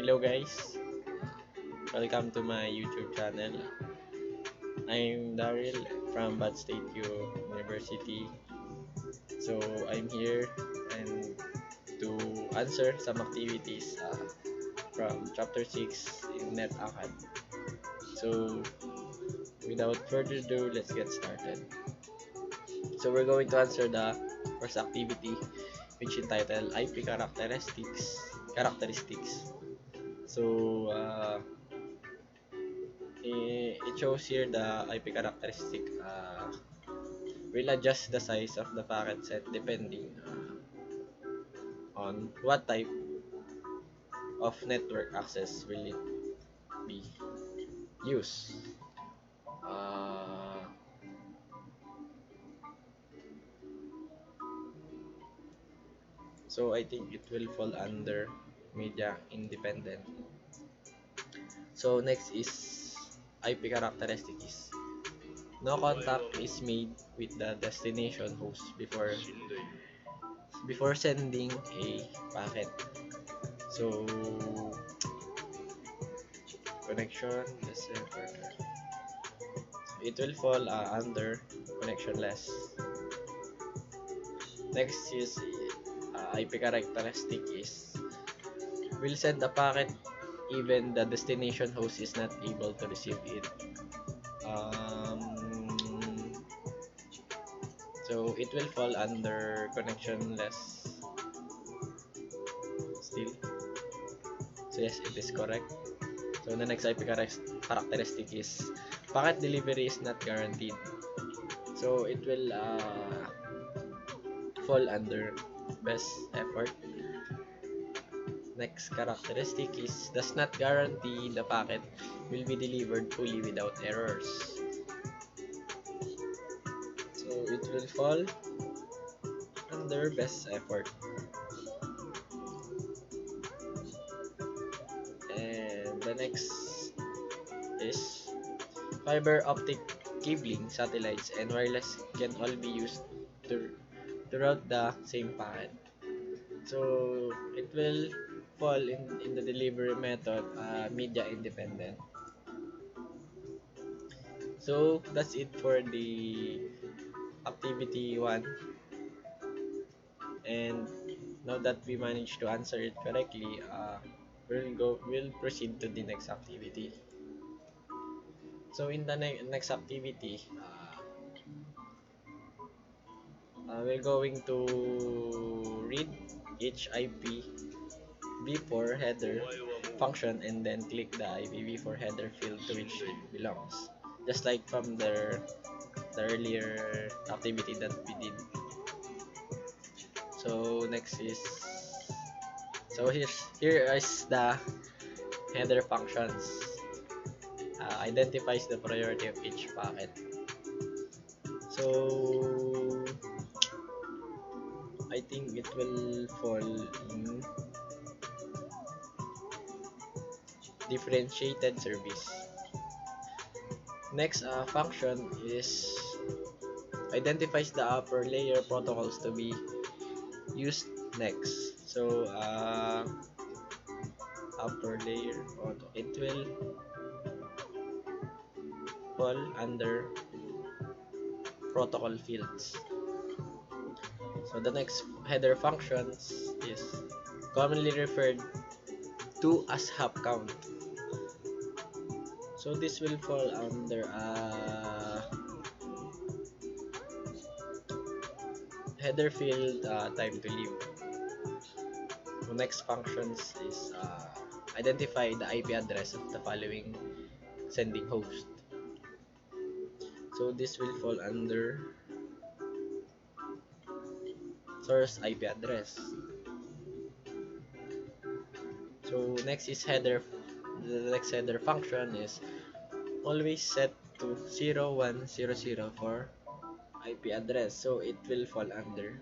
Hello guys, welcome to my YouTube channel. I'm Dharyll from Bad State U University. So I'm here and to answer some activities from chapter 6 in Net Acad. So without further ado, let's get started. So we're going to answer the first activity, which is entitled IP characteristics. So it shows here the IP characteristic will adjust the size of the packet set depending on what type of network access will it be used. Uh, so I think it will fall under media independent. So next is IP characteristic is no contact is made with the destination host before sending a packet. So connection less further. It will fall under connectionless. Next is IP characteristic is will send the packet even the destination host is not able to receive it. So it will fall under connectionless still. So yes, it is correct. So the next IP characteristic is packet delivery is not guaranteed. So it will fall under best effort. Next characteristic is does not guarantee the packet will be delivered fully without errors. So it will fall under best effort. And the next is fiber optic cabling, satellites, and wireless can all be used to route the same packet. So it will fall in the delivery method media independent. So that's it for the activity 1, and now that we managed to answer it correctly, we'll proceed to the next activity. So in the next activity, we're going to read each IP v4 header function and then click the IPv4 header field to which it belongs, just like from the earlier activity that we did. So next is here is the header functions. Identifies the priority of each packet. So I think it will fall in differentiated service. Next function is identifies the upper layer protocols to be used next. So upper layer protocol, it will fall under protocol fields. So the next header functions is commonly referred to as hop count. So this will fall under header field time to live. So next functions is identify the IP address of the following sending host. So this will fall under source IP address. So next is header. The next header function is always set to 0100 for IP address. So it will fall under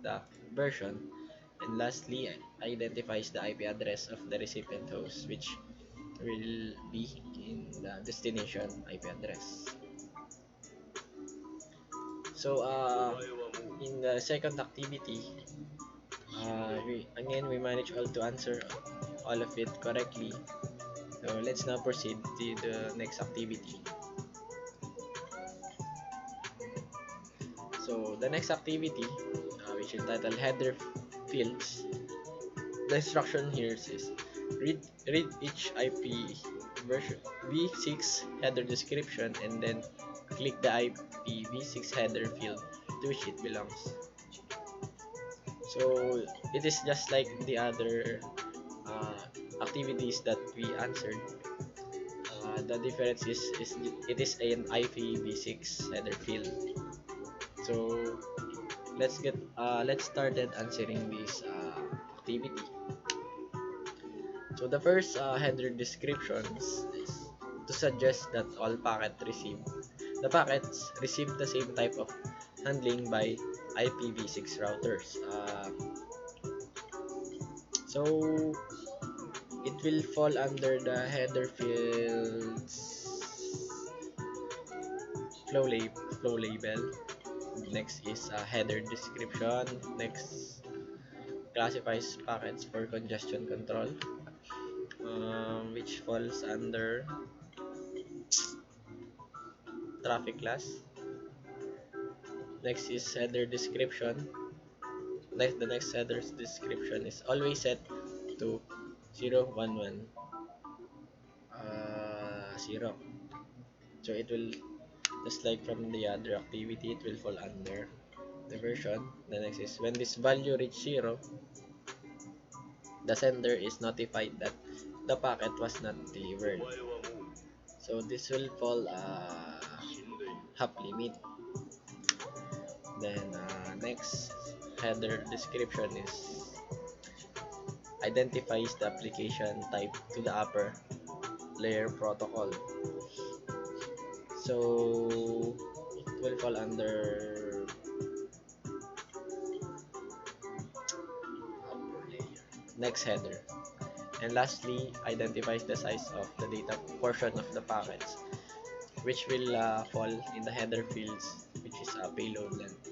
the version. And lastly, identifies the IP address of the recipient host, which will be in the destination IP address. So in the second activity, we managed all to answer all of it correctly. So let's now proceed to the next activity. So the next activity, which is titled header fields, the instruction here is read each IP version v6 header description and then click the IPv6 header field to which it belongs. So it is just like the other uh, activities that we answered. The difference is it is an IPv6 header field. So let's started answering this activity. So the first header descriptions is to suggest that all packets receive the same type of handling by IPv6 routers. So it will fall under the header fields flow label. Next is header description. Next classifies packets for congestion control, which falls under traffic class. Next is header description. The next header's description is always set to 011 0. So it will, just like from the other activity, it will fall under the version. The next is when this value reach 0, the sender is notified that the packet was not delivered. So this will fall hop limit. Then next header description is identifies the application type to the upper layer protocol. So it will fall under upper layer. Next header. And lastly, identifies the size of the data portion of the packets, which will fall in the header fields, which is payload length.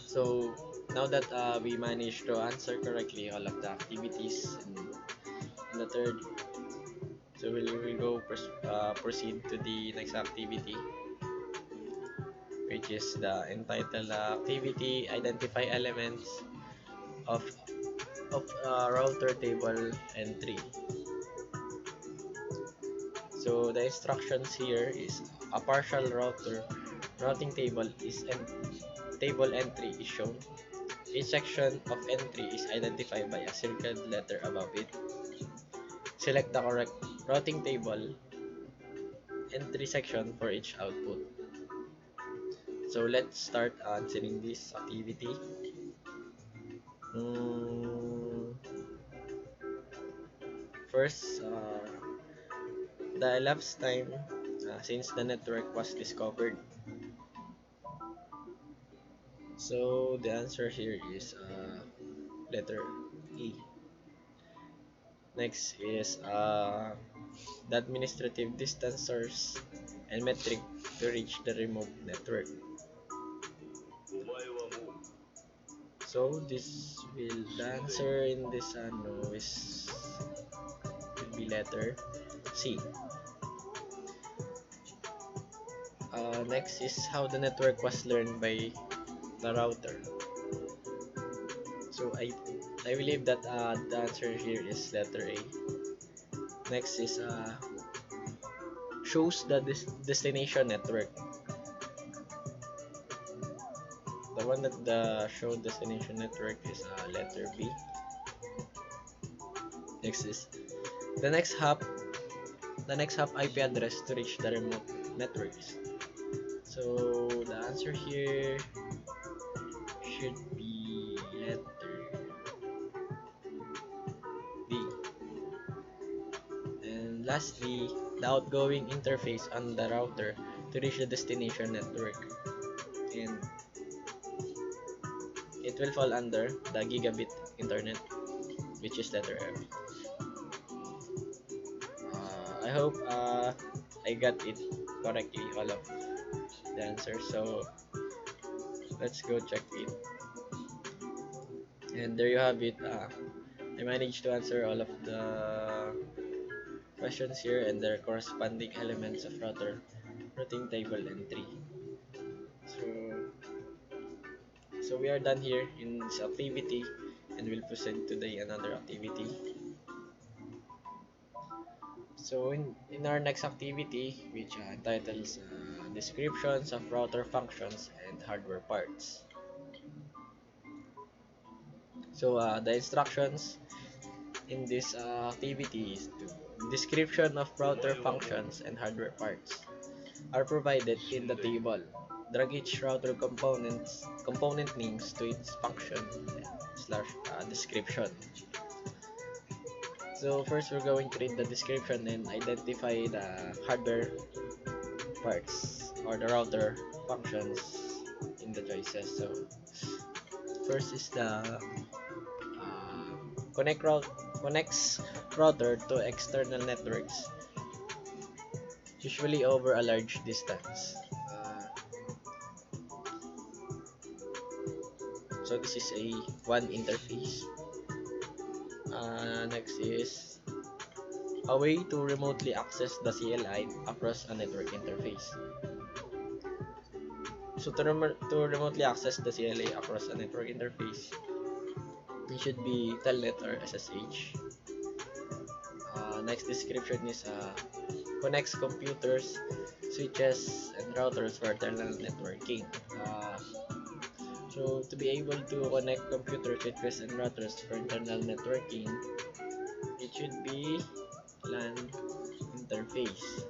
So now that we managed to answer correctly all of the activities in the third, so we'll go proceed to the next activity, which is the entitled activity identify elements of router table entry. So the instructions here is a partial routing table table entry is shown. Each section of entry is identified by a circled letter above it. Select the correct routing table entry section for each output. So let's start answering this activity. First, the elapsed time since the network was discovered. So the answer here is letter E. Next is the administrative distance source and metric to reach the remote network. So the answer in this will be letter C. Next is how the network was learned by the router. So I believe that the answer here is letter A. Next is shows the destination network. The one that show destination network is letter B. Next is the next hop IP address to reach the remote networks. So the answer here should be letter D. And lastly, the outgoing interface on the router to reach the destination network. And it will fall under the gigabit internet, which is letter F. I hope I got it correctly, all of the answers. So let's go check it. And there you have it. I managed to answer all of the questions here and their corresponding elements of routing table entry. So, so we are done here in this activity, and we'll proceed to the another activity. So in our next activity, which entitles descriptions of router functions and hardware parts. So the instructions in this activity is to description of router functions and hardware parts are provided in the table. Drag each router component names to its function slash description. So first we're going to read the description and identify the hardware parts or the router functions in the choices. So first is the connects router to external networks, usually over a large distance. So this is a one interface. Next is a way to remotely access the CLI across a network interface. So to remotely access the CLI across a network interface, it should be telnet or SSH. Next description is connects computers, switches, and routers for internal networking. So to be able to connect computer switches and routers for internal networking, it should be LAN interface.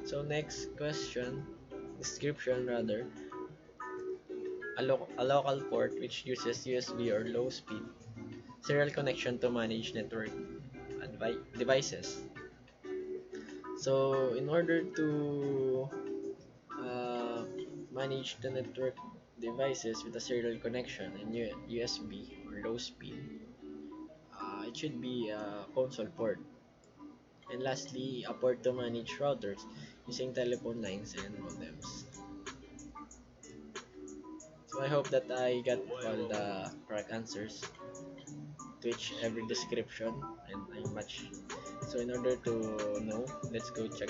So next description rather, a local port which uses USB or low speed serial connection to manage network devices. So in order to manage the network devices with a serial connection and USB or low speed, it should be a console port. And lastly, a port to manage routers using telephone lines and modems. So I hope that I got all the correct answers to each every description, and I match. So in order to know, let's go check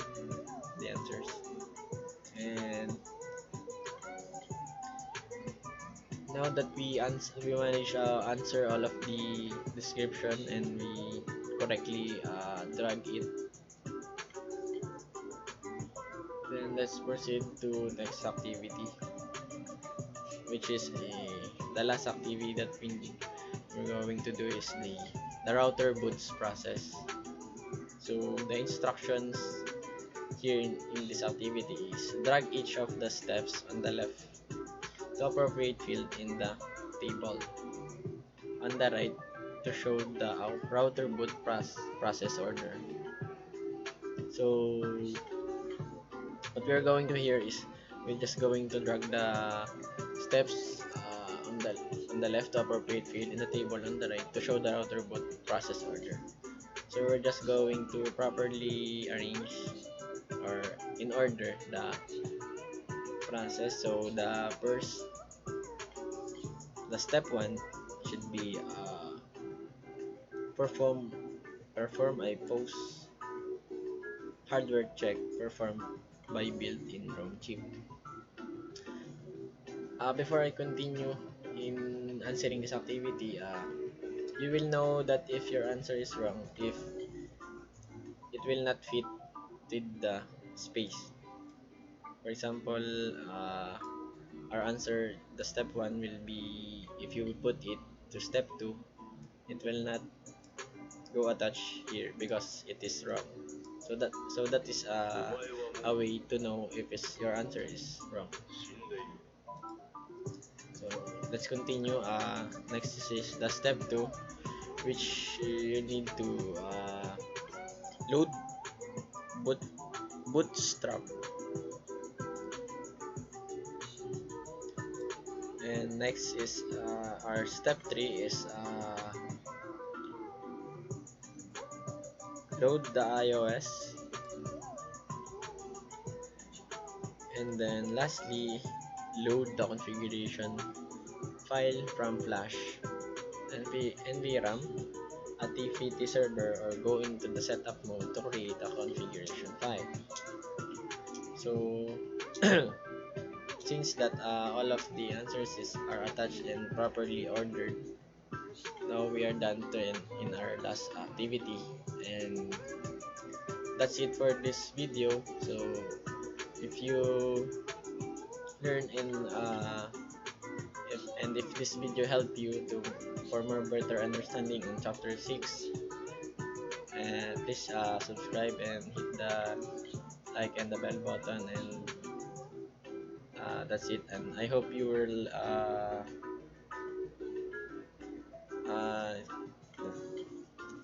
the answers. And now that we managed answer all of the description and we correctly drag it, then let's proceed to next activity, which is the last activity that we're going to do is the router boots process. So the instructions here in this activity is drag each of the steps on the left to appropriate field in the table, on the right to show the router boot process order. So what we're going to here is we're just going to drag the steps on the left to appropriate field in the table on the right to show the router boot process order. So we're just going to properly arrange or in order the process. So the step 1 should be perform a post hardware check performed by built-in ROM chip. Before I continue in answering this activity, you will know that if your answer is wrong, if it will not fit with the space. For example, our answer, the step 1 will be, if you put it to step 2, it will not go attach here because it is wrong. So that is a way to know if your answer is wrong. So let's continue. Next is the step 2, which you need to load bootstrap. And next is our step 3 is load the iOS, and then lastly load the configuration file from flash, NVRAM, a TFT server, or go into the setup mode to create a configuration file. So since that all of the answers are attached and properly ordered, now we are done in our last activity, and that's it for this video. So if you learn if this video helped you to for more better understanding in chapter 6, and please subscribe and hit the like and the bell button, and that's it, and I hope you will